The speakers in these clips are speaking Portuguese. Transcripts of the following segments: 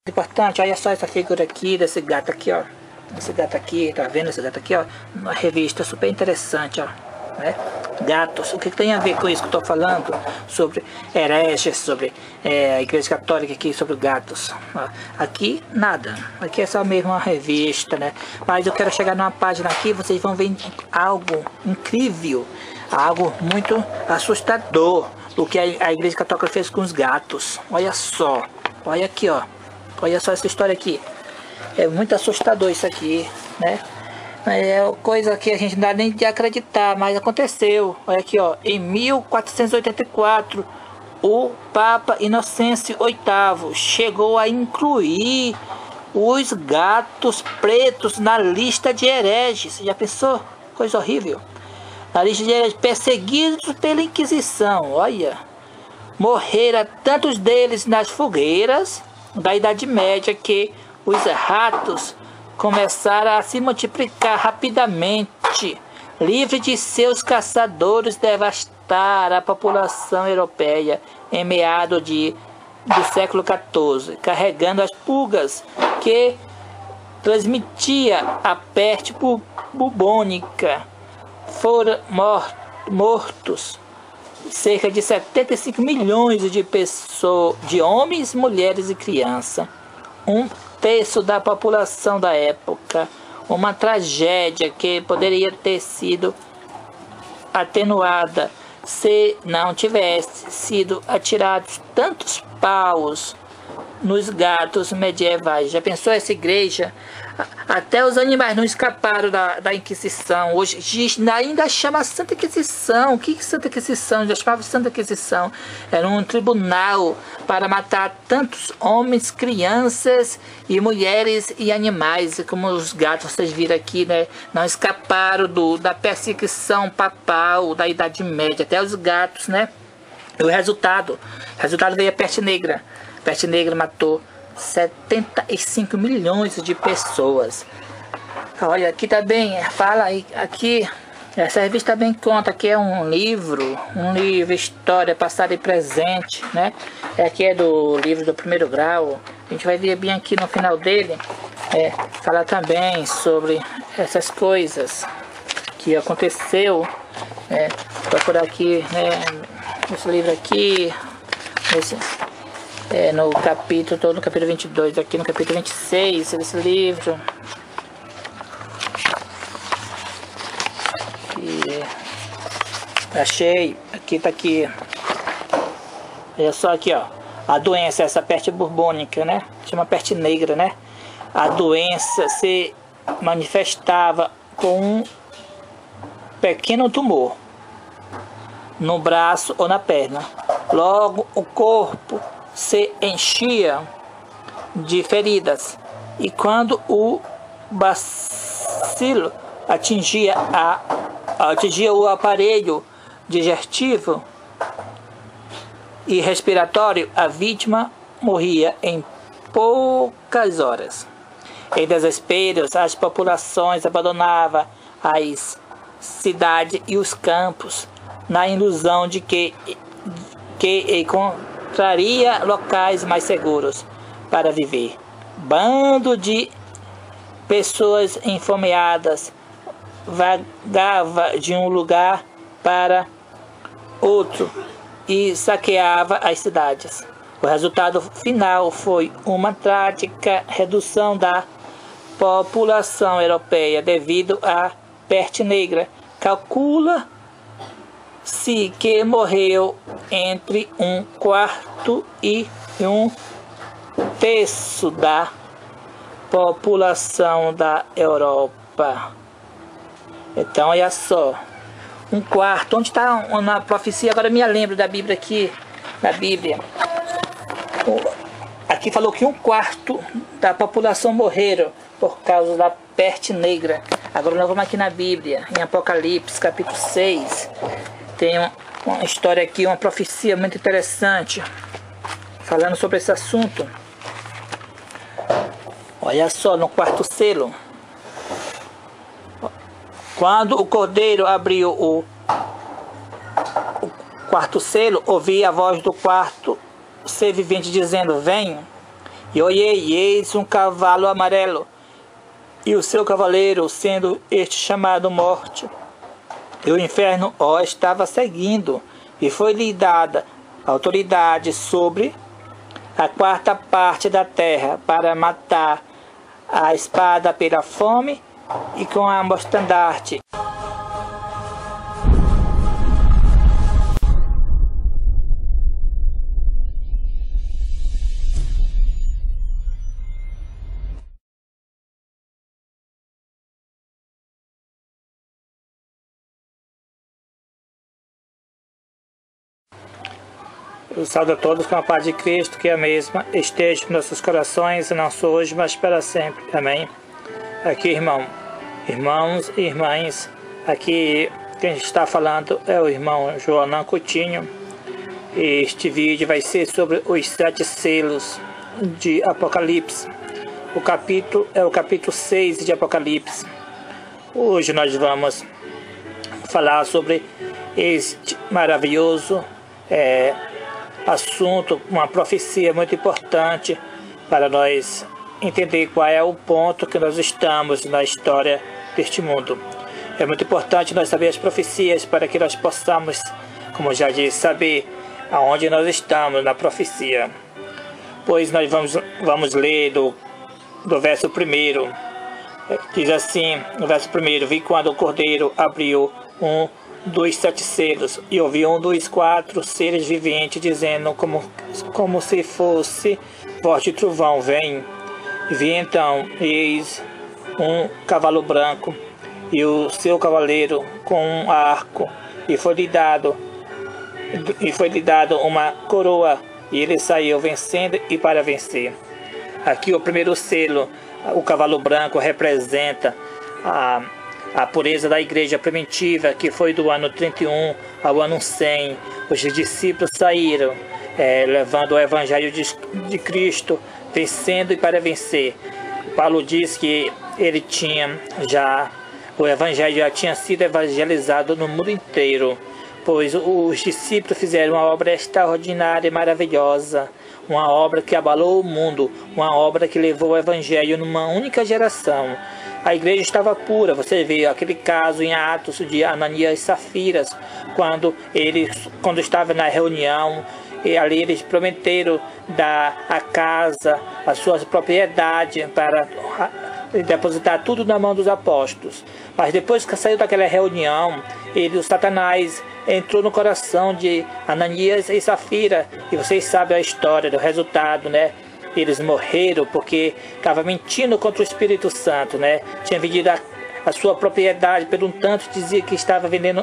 Importante, olha só essa figura aqui desse gato aqui, ó. Esse gato aqui, tá vendo esse gato aqui, ó? Uma revista super interessante, ó. Né? Gatos, o que tem a ver com isso que eu tô falando? Sobre hereges, sobre a Igreja Católica aqui, sobre gatos. Ó. Aqui, nada. Aqui é só mesmo uma revista, né? Mas eu quero chegar numa página aqui, vocês vão ver algo incrível. Algo muito assustador. O que a Igreja Católica fez com os gatos. Olha só. Olha aqui, ó. Olha só essa história aqui. É muito assustador isso aqui, né? É coisa que a gente não dá nem de acreditar, mas aconteceu. Olha aqui, ó. Em 1484, o Papa Inocêncio VIII chegou a incluir os gatos pretos na lista de hereges. Já pensou? Coisa horrível. Na lista de hereges perseguidos pela Inquisição. Olha. Morreram tantos deles nas fogueiras da Idade Média que os ratos começaram a se multiplicar rapidamente, livre de seus caçadores devastar a população europeia em meados do século XIV, carregando as pulgas que transmitia a peste bubônica. Foram mortos cerca de 75 milhões de pessoas, de homens, mulheres e crianças. Um terço da população da época. Uma tragédia que poderia ter sido atenuada se não tivesse sido atirados tantos paus nos gatos medievais. Já pensou essa igreja? Até os animais não escaparam da Inquisição. Hoje ainda chama Santa Inquisição. O que é Santa Inquisição? Já chamava Santa Inquisição. Era um tribunal para matar tantos homens, crianças e mulheres e animais. Como os gatos, vocês viram aqui, né? Não escaparam da perseguição papal da Idade Média. Até os gatos, né? E o resultado veio a peste negra. A peste negra matou 75 milhões de pessoas. Olha, aqui também fala aqui, essa revista também conta que é um livro, história passada e presente, né? Aqui é do livro do primeiro grau. A gente vai ver bem aqui no final dele, fala também sobre essas coisas que aconteceu. Procurar aqui, esse livro aqui, no capítulo, todo no capítulo 22, aqui no capítulo 26, esse livro. E achei, aqui tá aqui. Olha só aqui, ó. A doença, essa peste bubônica, né? Chama peste negra, né? A doença se manifestava com um pequeno tumor no braço ou na perna. Logo, o corpo se enchia de feridas, e quando o bacilo atingia o aparelho digestivo e respiratório, a vítima morria em poucas horas. Em desespero, as populações abandonavam as cidades e os campos na ilusão de que encontraria locais mais seguros para viver. Bando de pessoas enfomeadas vagava de um lugar para outro e saqueava as cidades. O resultado final foi uma trágica redução da população europeia devido à peste negra. Calcula-se que morreu entre 1/4 e 1/3 da população da Europa. Então, olha só. 1/4. Onde está na profecia? Agora me lembro da Bíblia aqui. Na Bíblia. Aqui falou que 1/4 da população morreram por causa da peste negra. Agora nós vamos aqui na Bíblia, em Apocalipse, capítulo 6. Tem uma história aqui, uma profecia muito interessante, falando sobre esse assunto. Olha só, no quarto selo. Quando o cordeiro abriu o quarto selo, ouvi a voz do quarto ser vivente dizendo: venha. E olhei, eis um cavalo amarelo, e o seu cavaleiro, sendo este chamado Morte. E o inferno o estava seguindo, e foi-lhe dada autoridade sobre a quarta parte da terra, para matar a espada pela fome e com a mortandade. Eu saúdo a todos com a paz de Cristo, que é a mesma esteja em nossos corações, não só hoje, mas para sempre. Amém. Aqui, irmãos e irmãs, aqui quem está falando é o irmão Joanã Coutinho. Este vídeo vai ser sobre os 7 selos de Apocalipse. O capítulo é o capítulo 6 de Apocalipse. Hoje nós vamos falar sobre este maravilhoso assunto, uma profecia muito importante para nós entender qual é o ponto que nós estamos na história deste mundo. É muito importante nós saber as profecias para que nós possamos, como já disse, saber aonde nós estamos na profecia. Pois nós vamos ler do verso 1. Diz assim, no verso 1: Vi quando o Cordeiro abriu um dos 7 selos, e ouvi um dos 4 seres viventes dizendo como se fosse voz de trovão: vem. Vi então, eis um cavalo branco, e o seu cavaleiro com um arco, e foi-lhe dado uma coroa, e ele saiu vencendo e para vencer. Aqui o primeiro selo, o cavalo branco, representa a pureza da igreja primitiva, que foi do ano 31 ao ano 100. Os discípulos saíram levando o evangelho de Cristo, vencendo e para vencer. Paulo diz que o evangelho já tinha sido evangelizado no mundo inteiro, pois os discípulos fizeram uma obra extraordinária e maravilhosa, uma obra que abalou o mundo, uma obra que levou o evangelho numa única geração. A igreja estava pura. Você vê aquele caso em Atos de Ananias e Safiras, quando estava na reunião, e ali eles prometeram dar a casa, a sua propriedade, para depositar tudo na mão dos apóstolos. Mas depois que saiu daquela reunião, o Satanás entrou no coração de Ananias e Safira, e vocês sabem a história do resultado, né? Eles morreram porque estavam mentindo contra o Espírito Santo, né? Tinha vendido a sua propriedade por um tanto, dizia que estava vendendo,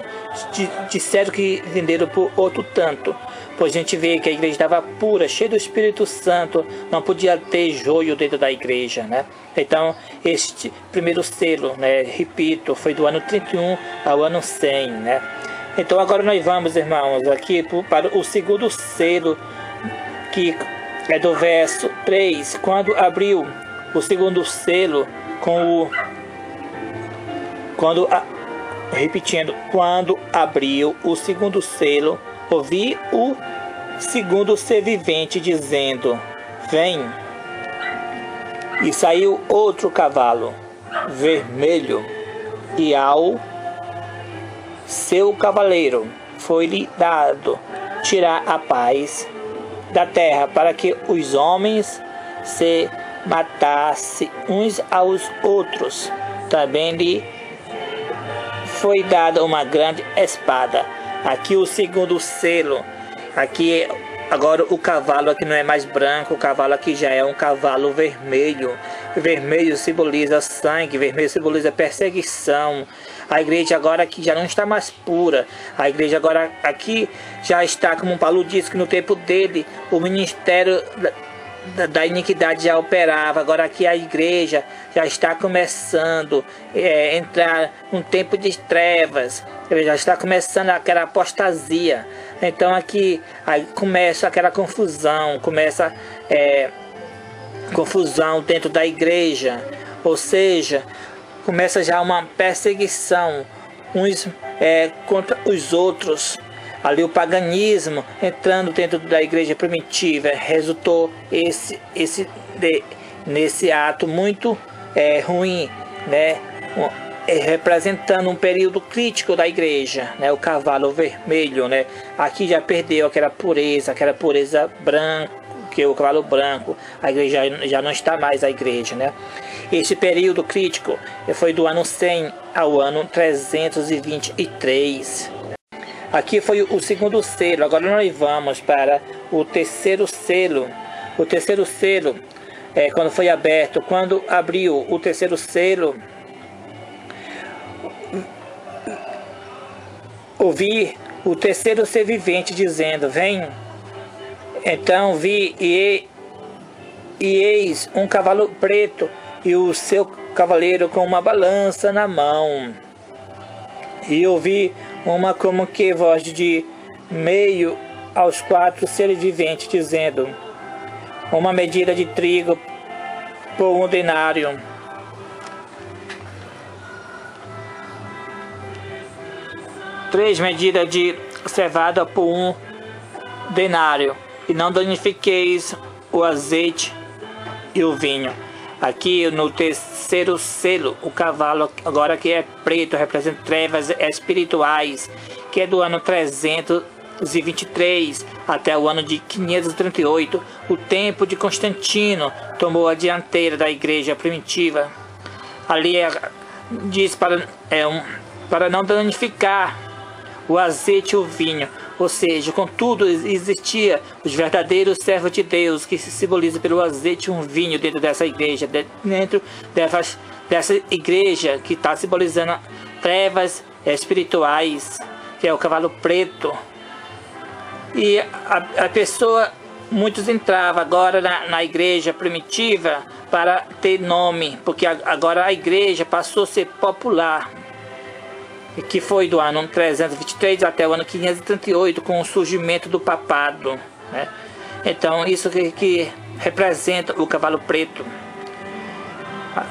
disseram que venderam por outro tanto. Pois a gente vê que a igreja estava pura, cheia do Espírito Santo, não podia ter joio dentro da igreja, né? Então, este primeiro selo, né, repito, foi do ano 31 ao ano 100, né? Então agora nós vamos, irmãos, aqui para o segundo selo, que é do verso 3. Quando abriu o segundo selo, quando abriu o segundo selo, ouvi o segundo ser vivente dizendo: vem. E saiu outro cavalo vermelho, e ao seu cavaleiro foi-lhe dado tirar a paz da terra, para que os homens se matassem uns aos outros. Também lhe foi dada uma grande espada. Aqui o segundo selo. Aqui agora o cavalo aqui não é mais branco, o cavalo aqui já é um cavalo vermelho. Vermelho simboliza sangue, vermelho simboliza perseguição. A igreja agora aqui já não está mais pura. A igreja agora aqui já está, como Paulo disse, que no tempo dele o ministério da iniquidade já operava. Agora aqui a igreja já está começando a entrar um tempo de trevas. Já está começando aquela apostasia. Então aqui aí começa aquela confusão, confusão dentro da igreja, ou seja, começa já uma perseguição uns contra os outros. Ali o paganismo entrando dentro da igreja primitiva, resultou esse nesse ato muito ruim, né? Representando um período crítico da igreja, né? O cavalo vermelho, né? Aqui já perdeu aquela pureza branca, que é o cavalo branco. A igreja já não está mais a igreja, né? Esse período crítico foi do ano 100 ao ano 323. Aqui foi o segundo selo. Agora nós vamos para o terceiro selo. O terceiro selo, quando foi aberto, quando abriu o terceiro selo, ouvi o terceiro ser vivente dizendo: vem. Então vi e eis um cavalo preto e o seu cavaleiro com uma balança na mão. E ouvi uma como que voz de meio aos 4 seres viventes dizendo: uma medida de trigo por 1 denário. Três medidas de cevada por 1 denário. E não danifiqueis o azeite e o vinho. Aqui no terceiro selo, o cavalo agora que é preto representa trevas espirituais, que é do ano 323 até o ano de 538. O tempo de Constantino tomou a dianteira da igreja primitiva. Ali diz para não danificar o azeite e o vinho. Ou seja, contudo, existia os verdadeiros servos de Deus, que se simboliza pelo azeite e um vinho dentro dessa igreja, dentro dessa igreja que está simbolizando trevas espirituais, que é o cavalo preto. E a pessoa, muitos entravam agora na igreja primitiva para ter nome, porque agora a igreja passou a ser popular, que foi do ano 323 até o ano 538, com o surgimento do papado, né? Então isso que representa o cavalo preto.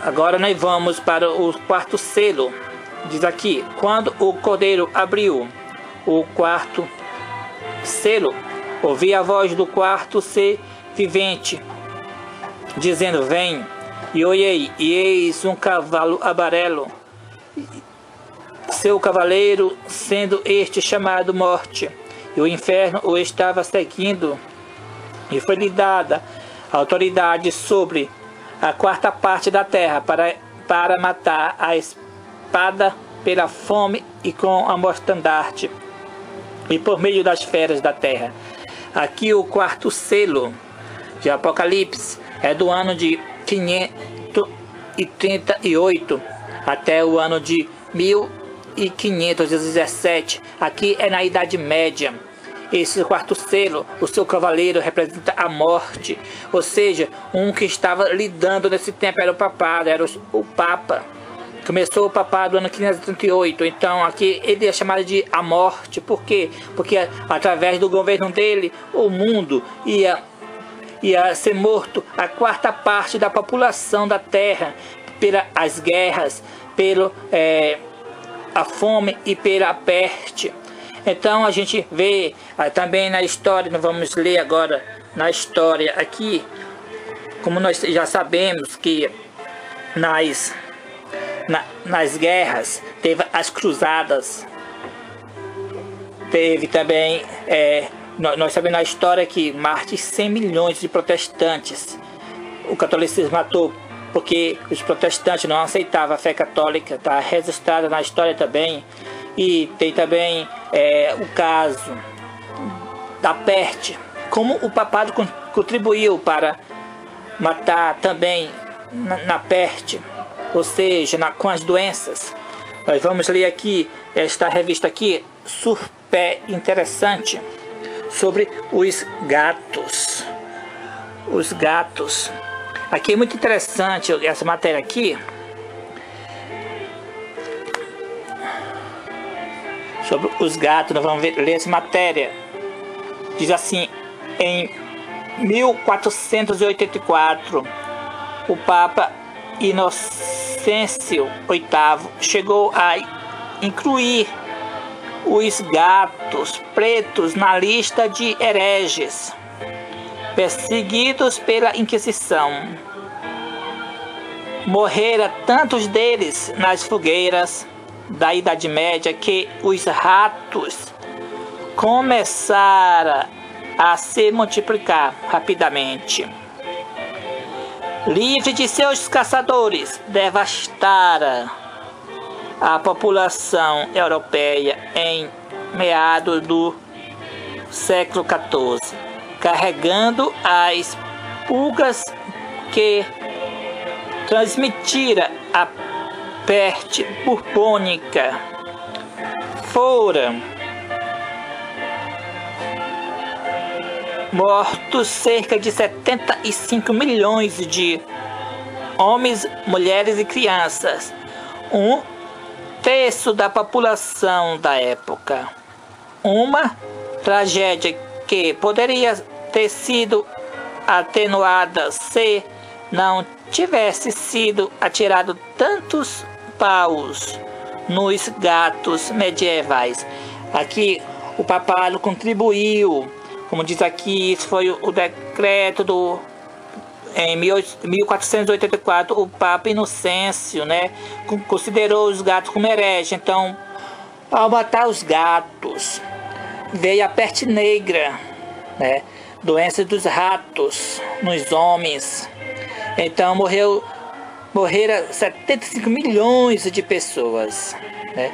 Agora nós vamos para o quarto selo. Diz aqui: quando o cordeiro abriu o quarto selo, ouvi a voz do quarto ser vivente dizendo: vem. E olhei, e eis um cavalo amarelo, seu cavaleiro sendo este chamado Morte, e o inferno o estava seguindo, e foi-lhe dada autoridade sobre a 4ª parte da terra para matar a espada pela fome e com a mortandade, e por meio das feras da terra. Aqui o quarto selo de Apocalipse é do ano de 538 até o ano de 1517. Aqui é na Idade Média. Esse quarto selo, o seu cavaleiro representa a morte, ou seja, um que estava lidando nesse tempo era o papado, era o Papa. Começou o papado no ano 538, então aqui ele é chamado de a morte. Por quê? Porque através do governo dele, o mundo ia ser morto a 4ª parte da população da terra, pelas guerras, a fome e pela peste. Então a gente vê também na história, nós vamos ler agora na história aqui, como nós já sabemos que nas guerras teve as cruzadas, teve também, nós sabemos na história que mais de 100 milhões de protestantes o catolicismo matou, porque os protestantes não aceitavam a fé católica, está registrada na história também. E tem também o caso da peste, como o papado contribuiu para matar também na peste, ou seja, com as doenças. Nós vamos ler aqui esta revista aqui, super interessante, sobre os gatos. Os gatos. Aqui é muito interessante essa matéria aqui, sobre os gatos. Nós vamos ler essa matéria. Diz assim: em 1484, o Papa Inocêncio VIII chegou a incluir os gatos pretos na lista de hereges. perseguidos pela Inquisição. Morreram tantos deles nas fogueiras da Idade Média que os ratos começaram a se multiplicar rapidamente. Livre de seus caçadores, devastaram a população europeia em meados do século XIV, carregando as pulgas que transmitira a peste bubônica. Foram mortos cerca de 75 milhões de homens, mulheres e crianças, um terço da população da época. Uma tragédia que poderia ter sido atenuada se não tivesse sido atirado tantos paus nos gatos medievais. Aqui o papado contribuiu, como diz aqui, isso foi o decreto em 1484, o Papa Inocêncio, né, considerou os gatos como hereges. Então, ao matar os gatos, veio a peste negra, né, doença dos ratos nos homens. Então morreram 75 milhões de pessoas, né?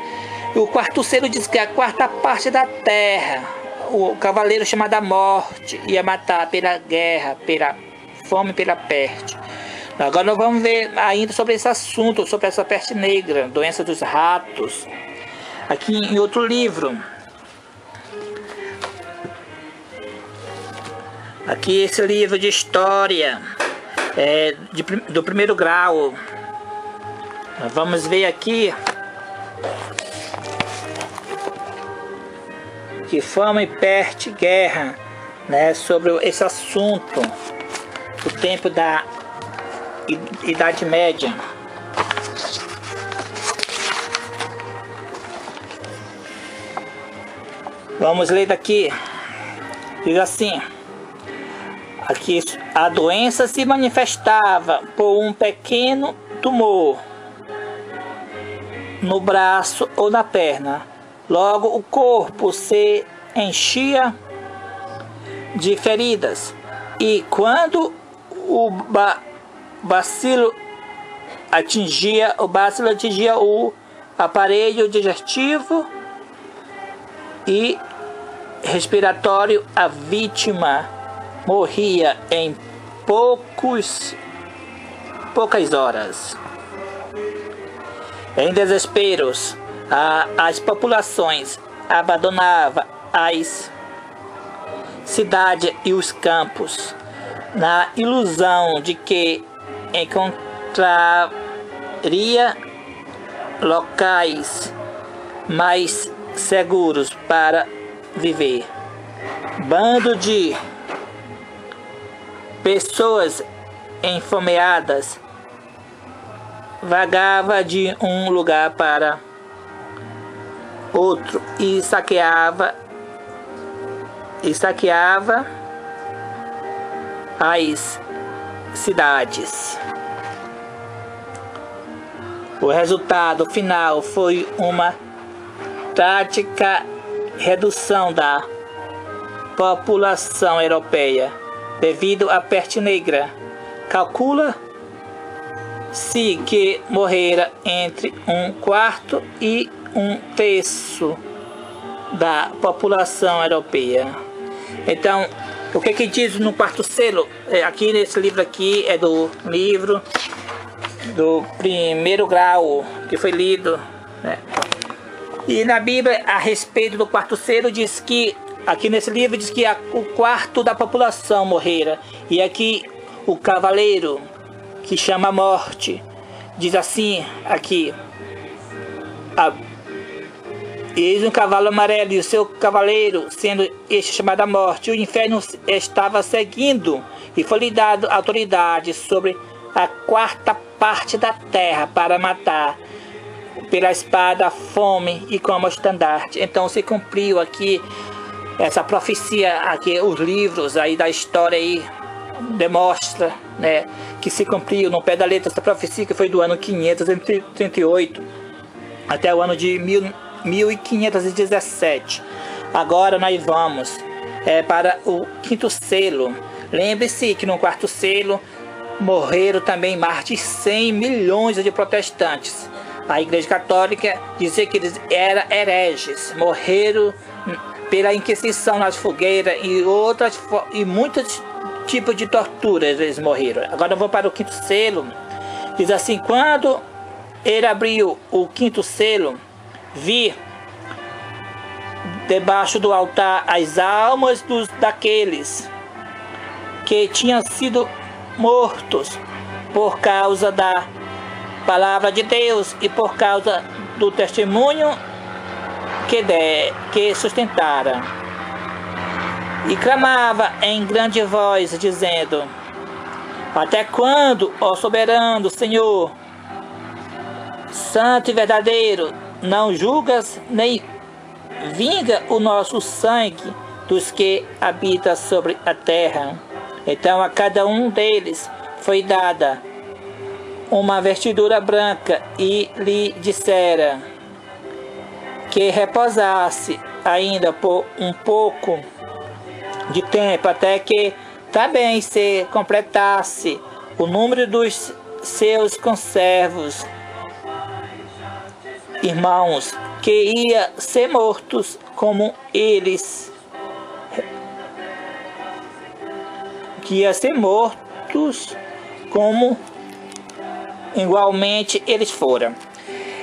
O quarto selo diz que a quarta parte da terra, o cavaleiro chamado a Morte, ia matar pela guerra, pela fome, pela peste. Agora nós vamos ver ainda sobre esse assunto, sobre essa peste negra, doença dos ratos, aqui em outro livro. Aqui esse livro de história do primeiro grau. Vamos ver aqui que fome, peste, guerra, né, sobre esse assunto, o tempo da Idade Média. Vamos ler daqui. Diz assim: aqui, a doença se manifestava por um pequeno tumor no braço ou na perna. Logo, o corpo se enchia de feridas. E quando o bacilo atingia o aparelho digestivo e respiratório, a vítima morria em poucas horas. Em desesperos, as populações abandonavam as cidades e os campos, na ilusão de que encontraria locais mais seguros para viver. Bando de pessoas enfomeadas vagava de um lugar para outro e saqueava as cidades. O resultado final foi uma trágica redução da população europeia devido à peste negra. Calcula-se que morrera entre um quarto e um terço da população europeia. Então, o que diz no quarto selo? Aqui nesse livro aqui é do livro do primeiro grau que foi lido, né? E na Bíblia, a respeito do quarto selo, diz que aqui nesse livro diz que o quarto da população morrera. E aqui o cavaleiro que chama a Morte diz assim aqui: eis um cavalo amarelo e o seu cavaleiro, sendo este chamado a Morte. O inferno estava seguindo e foi-lhe dado autoridade sobre a quarta parte da terra para matar pela espada, a fome e como estandarte. Então se cumpriu aqui essa profecia aqui, os livros aí da história aí demonstra, né, que se cumpriu no pé da letra essa profecia, que foi do ano 538 até o ano de 1517. Agora nós vamos para o quinto selo. Lembre-se que no quarto selo morreram também mais de 100 milhões de protestantes. A Igreja Católica dizia que eles eram hereges, morreram pela Inquisição nas fogueiras e muitos tipos de torturas eles morreram. Agora eu vou para o quinto selo. Diz assim: quando ele abriu o quinto selo, vi debaixo do altar as almas daqueles que tinham sido mortos por causa da palavra de Deus e por causa do testemunho que sustentaram. E clamava em grande voz, dizendo: até quando, ó soberano Senhor, santo e verdadeiro, não julgas nem vinga o nosso sangue dos que habitam sobre a terra? Então a cada um deles foi dada uma vestidura branca e lhe dissera que repousasse ainda por um pouco de tempo, até que também se completasse o número dos seus conservos, irmãos, que ia ser mortos como eles, igualmente eles foram.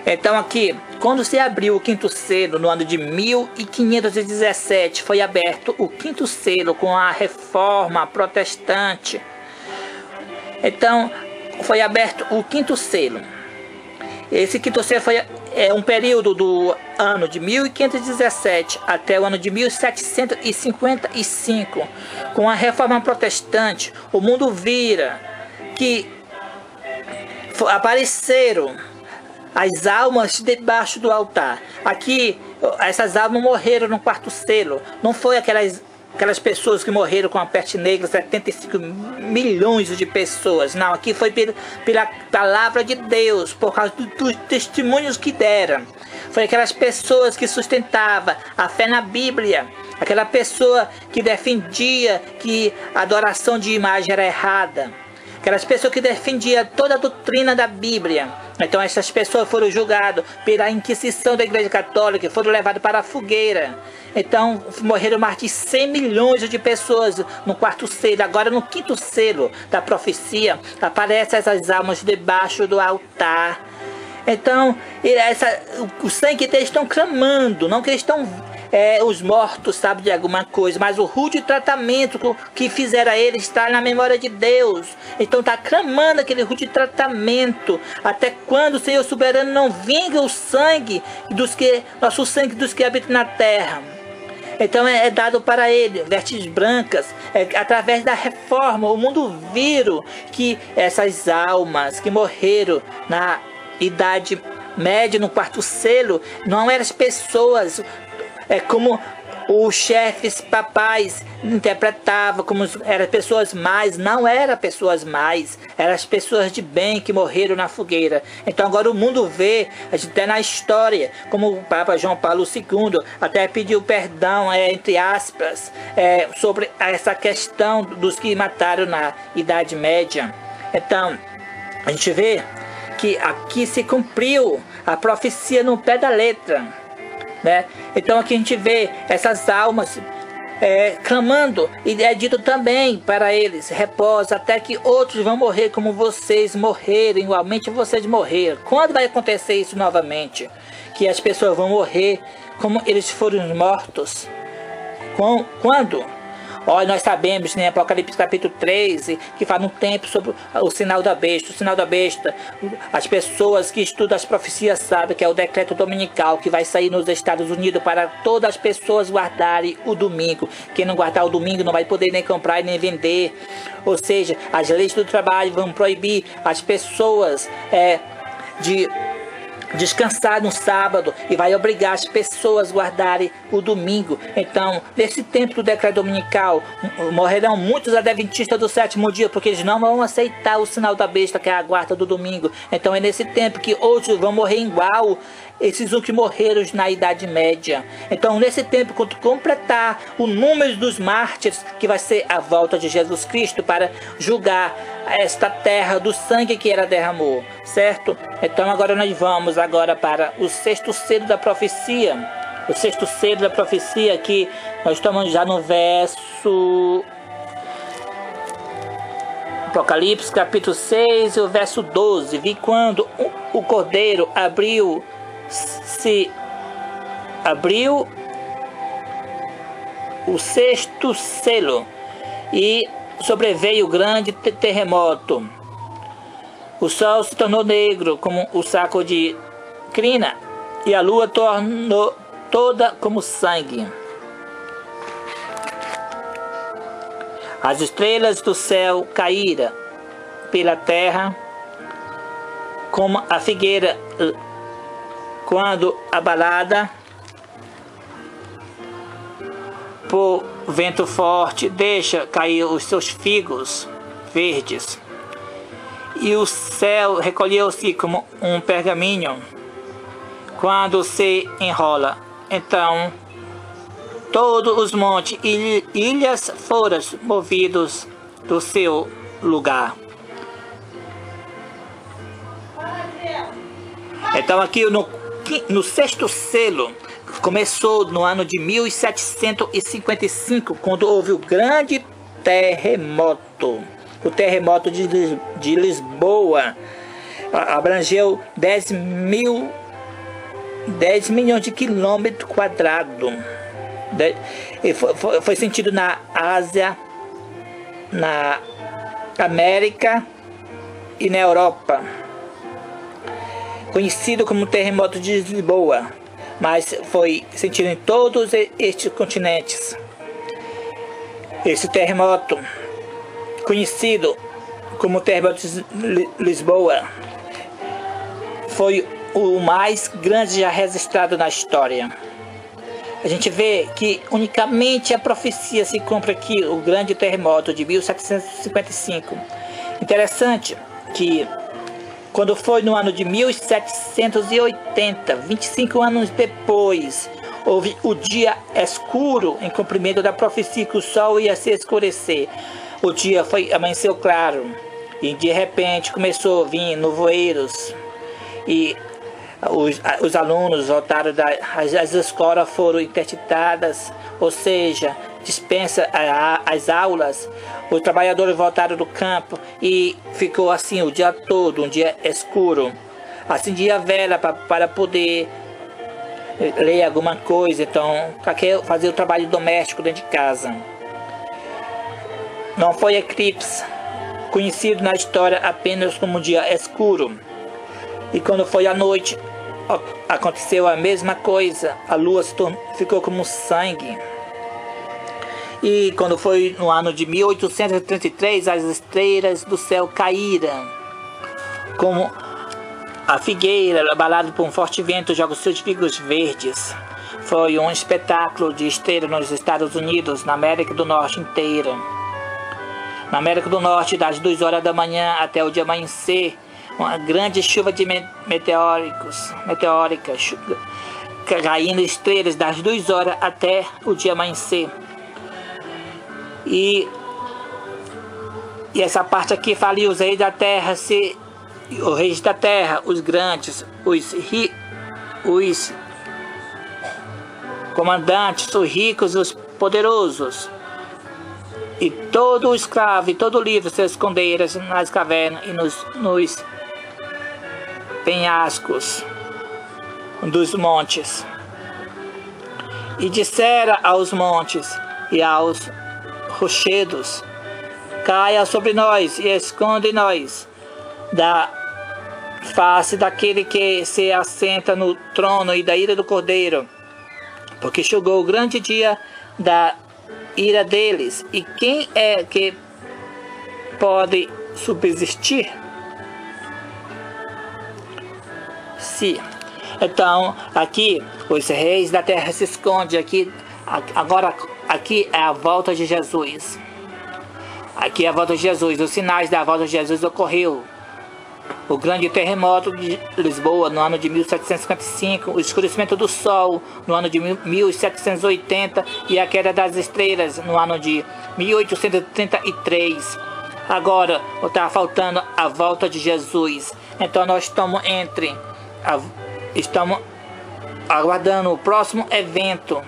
Então aqui, quando se abriu o quinto selo no ano de 1517, foi aberto o quinto selo com a reforma protestante. Então foi aberto o quinto selo. Esse quinto selo foi um período do ano de 1517 até o ano de 1755. Com a reforma protestante, o mundo vira que apareceram as almas debaixo do altar. Aqui, essas almas morreram no quarto selo. Não foi aquelas pessoas que morreram com a peste negra, 75 milhões de pessoas. Não, aqui foi pela palavra de Deus, por causa dos testemunhos que deram. Foi aquelas pessoas que sustentavam a fé na Bíblia. Aquela pessoa que defendia que a adoração de imagem era errada. Aquelas pessoas que defendiam toda a doutrina da Bíblia. Então essas pessoas foram julgadas pela Inquisição da Igreja Católica, foram levadas para a fogueira. Então morreram mais de 100 milhões de pessoas no quarto selo. Agora no quinto selo da profecia, aparecem essas almas debaixo do altar. Então o sangue deles estão clamando, não que eles estão... os mortos sabem de alguma coisa, mas o rude tratamento que fizeram a eles está na memória de Deus. Então está clamando aquele rude tratamento. Até quando o Senhor soberano não vinga o sangue nosso sangue dos que habitam na terra? Então é dado para ele vestes brancas. Através da reforma, o mundo viu que essas almas que morreram na Idade Média, no quarto selo, não eram as pessoas como os chefes papais interpretavam, como eram pessoas mais. Não eram pessoas mais, eram as pessoas de bem que morreram na fogueira. Então agora o mundo vê, a gente até na história, como o Papa João Paulo II até pediu perdão, entre aspas, sobre essa questão dos que mataram na Idade Média. Então a gente vê que aqui se cumpriu a profecia no pé da letra, né? Então aqui a gente vê essas almas clamando, e é dito também para eles: repousa até que outros vão morrer como vocês morreram, igualmente vocês morreram. Quando vai acontecer isso novamente? Que as pessoas vão morrer como eles foram mortos? Quando? Olha, nós sabemos, né, Apocalipse capítulo 13, que fala um tempo sobre o sinal da besta. O sinal da besta, as pessoas que estudam as profecias sabem que é o decreto dominical que vai sair nos Estados Unidos para todas as pessoas guardarem o domingo. Quem não guardar o domingo não vai poder nem comprar e nem vender. Ou seja, as leis do trabalho vão proibir as pessoas de descansar no sábado e vai obrigar as pessoas a guardarem o domingo. Então, nesse tempo do decreto dominical, morrerão muitos adventistas do sétimo dia, porque eles não vão aceitar o sinal da besta, que é a guarda do domingo. Então é nesse tempo que outros vão morrer igual esses que morreram na Idade Média. Então, nesse tempo, quando completar o número dos mártires, que vai ser a volta de Jesus Cristo para julgar esta terra do sangue que ela derramou, certo? Então, agora nós vamos agora para o sexto selo da profecia. O sexto selo da profecia, que nós estamos já no verso... Apocalipse, capítulo 6, o verso 12. Vi quando o cordeiro abriu o sexto selo e sobreveio grande terremoto. O sol se tornou negro como o saco de crina e a lua tornou toda como sangue. As estrelas do céu caíram pela terra como a figueira quando abalada por vento forte deixa cair os seus figos verdes. E o céu recolheu-se como um pergaminho quando se enrola. Então todos os montes e ilhas foram movidos do seu lugar. Então aqui no sexto selo, começou no ano de 1755, quando houve o grande terremoto. O terremoto de Lisboa abrangeu 10 milhões de quilômetros quadrados. Foi sentido na Ásia, na América e na Europa. Conhecido como terremoto de Lisboa, mas foi sentido em todos estes continentes. Esse terremoto, conhecido como terremoto de Lisboa, foi o mais grande já registrado na história. A gente vê que unicamente a profecia se cumpre aqui, o grande terremoto de 1755. Interessante que quando foi no ano de 1780, 25 anos depois, houve o dia escuro em cumprimento da profecia que o sol ia se escurecer. O dia amanheceu claro e de repente começou a vir nevoeiros e os alunos voltaram, as escolas foram interditadas, ou seja, dispensa as aulas. Os trabalhadores voltaram do campo e ficou assim o dia todo, um dia escuro. Acendia a vela para poder ler alguma coisa, então para fazer o trabalho doméstico dentro de casa. Não foi eclipse, conhecido na história apenas como um dia escuro. E quando foi à noite, aconteceu a mesma coisa, a lua ficou como sangue. E quando foi no ano de 1833, as estrelas do céu caíram, como a figueira, abalada por um forte vento, joga os seus figos verdes. Foi um espetáculo de estrelas nos Estados Unidos, na América do Norte inteira. Na América do Norte, das 2 horas da manhã até o dia amanhecer, uma grande chuva de meteóricas, caindo estrelas das 2 horas até o dia amanhecer. E essa parte aqui fala os reis da terra, os reis da terra, os grandes, os comandantes, os ricos, os poderosos, e todo o escravo e todo o livre se esconderam nas cavernas e nos penhascos dos montes. E dissera aos montes e aos rochedos: caia sobre nós e esconde-nos da face daquele que se assenta no trono e da ira do Cordeiro, porque chegou o grande dia da ira deles. E quem é que pode subsistir? Se Então, aqui, os reis da terra se escondem. Agora, aqui é a volta de Jesus. Aqui é a volta de Jesus. Os sinais da volta de Jesus ocorreu. O grande terremoto de Lisboa no ano de 1755, o escurecimento do Sol no ano de 1780 e a queda das estrelas no ano de 1833. Agora está faltando a volta de Jesus. Então nós estamos aguardando o próximo evento,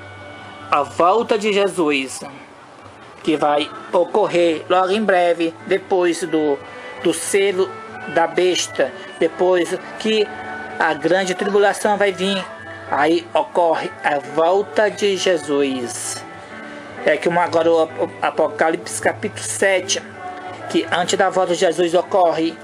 a volta de Jesus, que vai ocorrer logo em breve, depois do selo da besta, depois que a grande tribulação vai vir. Aí ocorre a volta de Jesus. É que agora o Apocalipse capítulo 7, que antes da volta de Jesus ocorre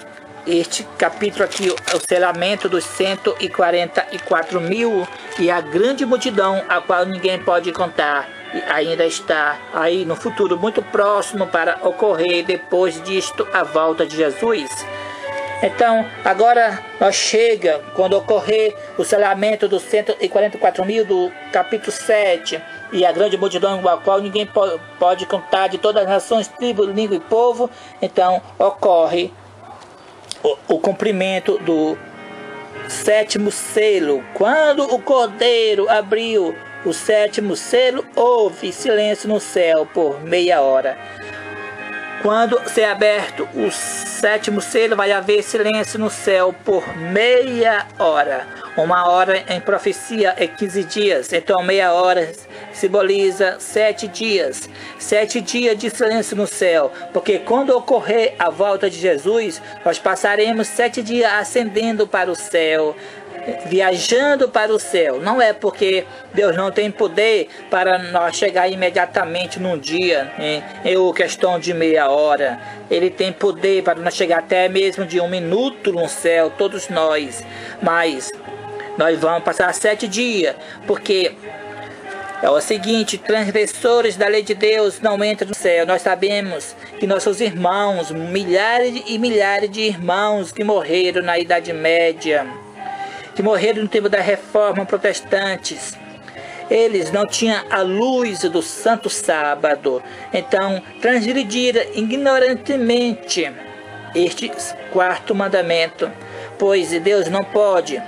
este capítulo aqui, o selamento dos 144 mil e a grande multidão, a qual ninguém pode contar, e ainda está aí no futuro muito próximo para ocorrer depois disto a volta de Jesus. Então, agora nós chega, quando ocorrer o selamento dos 144 mil do capítulo 7, e a grande multidão, a qual ninguém pode contar, de todas as nações, tribos, língua e povo, então ocorre o cumprimento do sétimo selo. Quando o Cordeiro abriu o sétimo selo, houve silêncio no céu por meia hora. Quando ser aberto o sétimo selo, vai haver silêncio no céu por meia hora. Uma hora em profecia é 15 dias. Então meia hora simboliza 7 dias. 7 dias de silêncio no céu. Porque quando ocorrer a volta de Jesus, nós passaremos 7 dias ascendendo para o céu, viajando para o céu. Não é porque Deus não tem poder para nós chegar imediatamente num dia, em questão de meia hora. Ele tem poder para nós chegar até mesmo de 1 minuto no céu, todos nós. Mas nós vamos passar 7 dias, porque é o seguinte: transgressores da lei de Deus não entram no céu. Nós sabemos que nossos irmãos, milhares e milhares de irmãos que morreram na Idade Média, que morreram no tempo da Reforma Protestantes, eles não tinham a luz do Santo Sábado. Então transgrediram ignorantemente este quarto mandamento, pois Deus não pode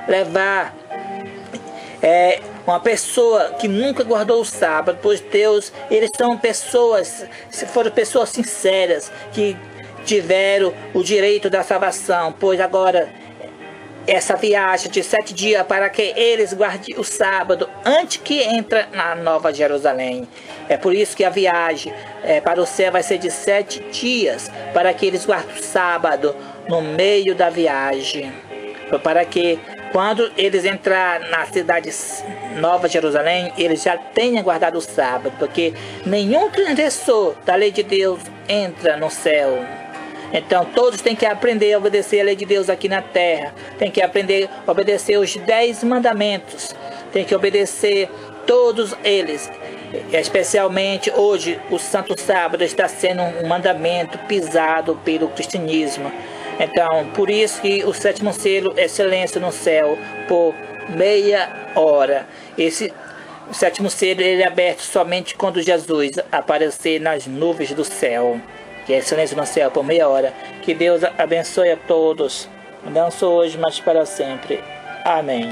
levar uma pessoa que nunca guardou o sábado, pois Deus, eles são pessoas, se foram pessoas sinceras, que tiveram o direito da salvação, pois agora essa viagem de 7 dias para que eles guardem o sábado antes que entre na Nova Jerusalém. É por isso que a viagem para o céu vai ser de 7 dias, para que eles guardem o sábado no meio da viagem, para que quando eles entrar na cidade Nova Jerusalém, eles já tenham guardado o sábado, porque nenhum transgressor da lei de Deus entra no céu. Então todos têm que aprender a obedecer a lei de Deus aqui na terra. Tem que aprender a obedecer os 10 mandamentos. Tem que obedecer todos eles. Especialmente hoje o Santo Sábado está sendo um mandamento pisado pelo cristianismo. Então por isso que o sétimo selo é silêncio no céu por meia hora. O sétimo selo ele é aberto somente quando Jesus aparecer nas nuvens do céu, que é silêncio no céu por meia hora. Que Deus abençoe a todos, não só hoje, mas para sempre. Amém.